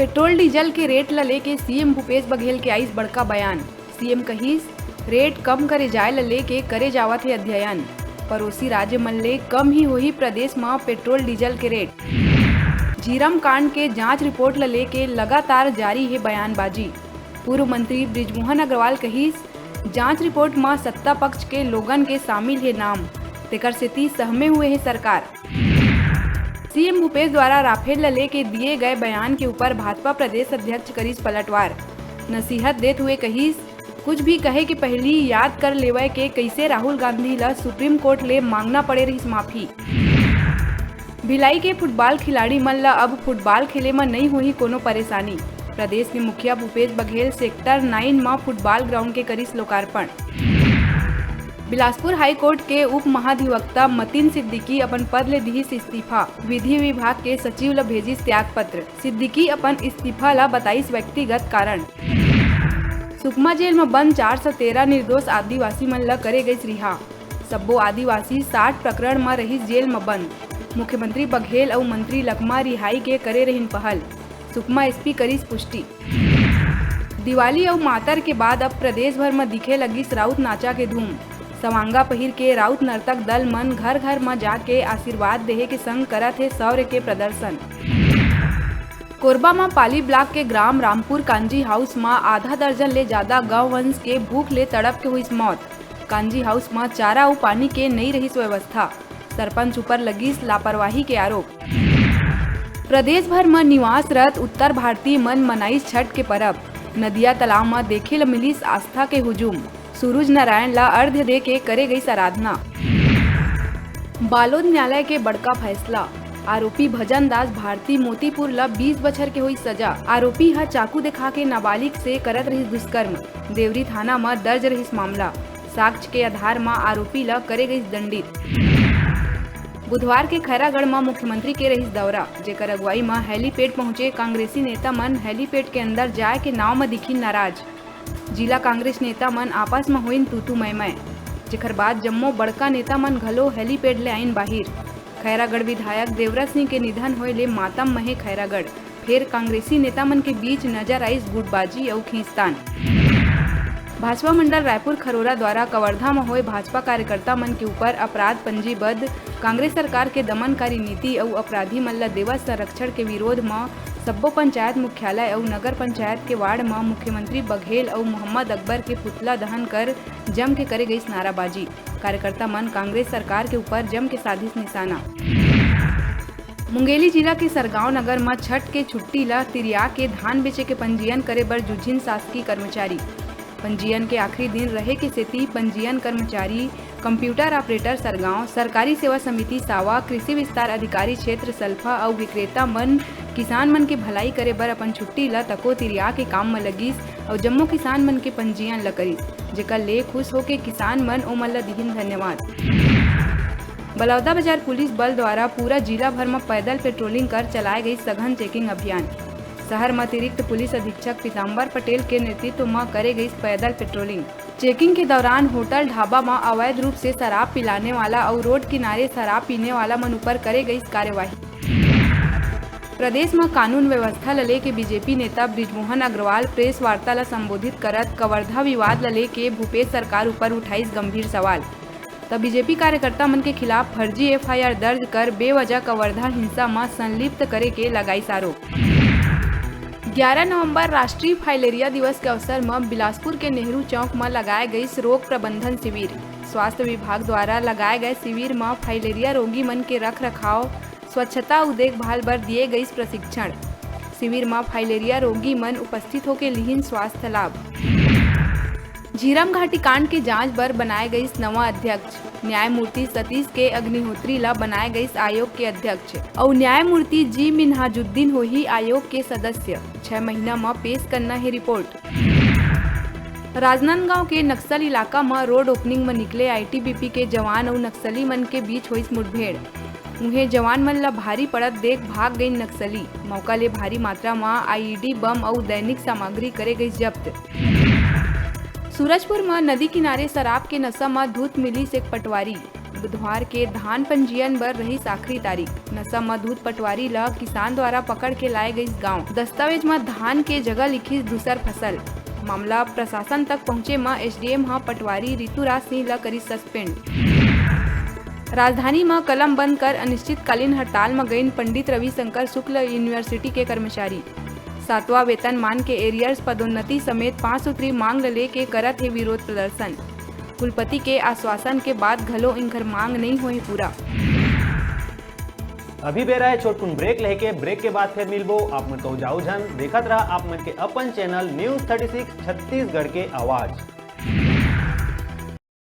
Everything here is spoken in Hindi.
पेट्रोल डीजल के रेट ला लेके सीएम भूपेश बघेल के आइस बड़का बयान। सीएम कहिस रेट कम करे जाए ला लेके करे जावत है अध्ययन। पड़ोसी राज्य मन ले कम ही होही प्रदेश में पेट्रोल डीजल के रेट। झीरम कांड के जांच रिपोर्ट ला लेके लगातार जारी है बयानबाजी। पूर्व मंत्री बृजमोहन अग्रवाल कहिस जांच रिपोर्ट में सत्ता पक्ष के लोगन के शामिल है नाम, तेकर सेती सहमे हुए है सरकार। सीएम भूपेश द्वारा राफेल ला लेके दिए गए बयान के ऊपर भाजपा प्रदेश अध्यक्ष करिस पलटवार। नसीहत देते हुए कहिस कुछ भी कहे कि पहली याद कर लेवे के कैसे राहुल गांधी ला सुप्रीम कोर्ट ले मांगना पड़े रही माफी। भिलाई के फुटबॉल खिलाड़ी मन ला अब फुटबॉल खेले में नहीं हुई कोनो परेशानी। प्रदेश के मुखिया भूपेश बघेल सेक्टर 9 में फुटबॉल ग्राउंड के करिस लोकार्पण। बिलासपुर हाई कोर्ट के उप महाधिवक्ता मतीन सिद्दीकी अपन पद ले दिहिस इस्तीफा। विधि विभाग के सचिव ला भेजिस त्याग पत्र। सिद्दीकी अपन इस्तीफा ला बताइस व्यक्तिगत कारण। सुकमा जेल में बंद 413 निर्दोष आदिवासी मन ला करे गई रिहा। सब्बो आदिवासी 60 प्रकरण में रहिस जेल में बंद। मुख्यमंत्री बघेल और मंत्री लखमा रिहाई के करे रहिन पहल। सुकमा एसपी करिस पुष्टि। दिवाली और मातर के बाद अब प्रदेश भर में दिखे लगिस राउत नाचा के धूम। सवांगा पहिर के राउत नर्तक दल मन घर घर में जाके आशीर्वाद देहे के संग करत है शौर्य के प्रदर्शन। कोरबा में पाली ब्लॉक के ग्राम रामपुर कांजी हाउस में आधा दर्जन ले ज्यादा गौ वंश के भूख ले तड़प के हुई मौत। कांजी हाउस में चारा और पानी के नहीं रही व्यवस्था। सरपंच ऊपर लगिस लापरवाही के आरोप। प्रदेश भर में निवासरत उत्तर भारतीय मन मनाइस छठ के परब। नदिया तालाब में देखे ल मिलिस आस्था के हुजूम। सूरज नारायण ला अर्घ्य दे के करे गई आराधना। बालोद न्यायालय के बड़का फैसला। आरोपी भजन दास भारती मोतीपुर ला 20 बछर के हुई सजा। आरोपी हा चाकू दिखा के नाबालिग से करत रही दुष्कर्म। देवरी थाना में दर्ज रही मामला। साक्ष्य के आधार में आरोपी ला करे गई दंडित। बुधवार के खैरागढ़ में मुख्यमंत्री के रही दौरा, जेकर अगुवाई में हेलीपैड पहुंचे कांग्रेसी नेता मन हेलीपैड के अंदर जाए के नाव में दिखी नाराज। जिला कांग्रेस नेता मन आपस में होइन तूतू मैं, जेकर बाद जम्मो बड़का नेता मन घलो हेलीपैड ले आइन बाहिर। खैरागढ़ विधायक देवराज सिंह के निधन होए ले मातम महे खैरागढ़। फिर कांग्रेसी नेता मन के बीच नजर आईस गुटबाजी और खींचतान। भाजपा मंडल रायपुर खरोरा द्वारा कवर्धा में हुए भाजपा कार्यकर्ता मन के ऊपर अपराध पंजीबद्ध कांग्रेस सरकार के दमनकारी नीति और अपराधी मन ला देवा संरक्षण के विरोध में सब्बो पंचायत मुख्यालय और नगर पंचायत के वार्ड में मुख्यमंत्री बघेल और मोहम्मद अकबर के पुतला दहन कर जम के करे गई नाराबाजी। कार्यकर्ता मन कांग्रेस सरकार के ऊपर जम के साधिस निशाना। मुंगेली जिला के सरगांव नगर में छठ के छुट्टी ला तिरिया के धान बेचे के पंजीयन करे बर जुझिन शासकीय कर्मचारी। पंजीयन के आखिरी दिन रहे के सेती पंजीयन कर्मचारी कंप्यूटर ऑपरेटर सरगांव, सरकारी सेवा समिति सावा, कृषि विस्तार अधिकारी क्षेत्र सल्फा और विक्रेता मन किसान मन के भलाई करे बर अपन छुट्टी ला तको तिरिया के काम में लगिस और जम्मो किसान मन के पंजीयन ला करिस, जेकर ले खुश होके किसान मन ओमन ला दिहिन धन्यवाद। बलौदा बाजार पुलिस बल द्वारा पूरा जिला भर में पैदल पेट्रोलिंग कर चलाए गई सघन चेकिंग अभियान। शहर में अतिरिक्त पुलिस अधीक्षक पीताम्बर पटेल के नेतृत्व में करे गई पैदल पेट्रोलिंग। चेकिंग के दौरान होटल ढाबा में अवैध रूप से शराब पिलाने वाला और रोड किनारे शराब पीने वाला मन ऊपर करे गई कार्यवाही। प्रदेश में कानून व्यवस्था ला लेके बीजेपी नेता बृजमोहन अग्रवाल प्रेस वार्ता ला संबोधित करत कवर्धा विवाद ला लेके भूपेश सरकार ऊपर उठाइस गंभीर सवाल। तब बीजेपी कार्यकर्ता मन के खिलाफ फर्जी FIR दर्ज कर बेवजह कवर्धा हिंसा में संलिप्त करे के लगाइस आरोप। 11 नवंबर राष्ट्रीय फाइलेरिया दिवस के अवसर में बिलासपुर के नेहरू चौक में लगाए गई रोग प्रबंधन शिविर। स्वास्थ्य विभाग द्वारा लगाए गए शिविर में फाइलेरिया रोगी मन के रख रखाव, स्वच्छता और देखभाल पर दिए गई प्रशिक्षण। शिविर में फाइलेरिया रोगी मन उपस्थित होकर लिहिन स्वास्थ्य लाभ। झीरम घाटी कांड के जांच बर बनाए गई नवा अध्यक्ष। न्यायमूर्ति सतीश के अग्निहोत्री ला बनाए गई आयोग के अध्यक्ष और न्यायमूर्ति जी मिन्हाजुद्दीन हो ही आयोग के सदस्य। 6 महीना में पेश करना है रिपोर्ट। राजनांदगांव के नक्सल इलाका में रोड ओपनिंग में निकले ITBP के जवान और नक्सली मन के बीच हुई मुठभेड़। उन्हें जवान मन ला भारी पड़त देख भाग गई नक्सली। मौका ले भारी मात्रा में IED बम और दैनिक सामग्री करे गई जब्त। सूरजपुर में नदी किनारे शराब के नशा में धुत मिली से पटवारी। बुधवार के धान पंजीयन बर रही आखिरी तारीख। नशा म दूध पटवारी ला किसान द्वारा पकड़ के लाए गई गांव। दस्तावेज में धान के जगह लिखी दूसर फसल। मामला प्रशासन तक पहुंचे में एसडीएम पटवारी ऋतुराज सिंह ला करी सस्पेंड। राजधानी में कलम बंद कर अनिश्चितकालीन हड़ताल में गईन पंडित रविशंकर शुक्ल यूनिवर्सिटी के कर्मचारी। 7वां वेतनमान के एरियर्स पदोन्नति समेत 5 सूत्री मांग लेके करत है विरोध प्रदर्शन। कुलपति के आश्वासन के बाद घलो इनकर मांग नहीं हुई पूरा। अभी बेरा है छोटकुन ब्रेक लेके, ब्रेक के बाद फिर मिलबो। आप मन को जाऊ झन देखत रहा आप मन के अपन चैनल न्यूज़ 36 छत्तीसगढ़ के आवाज।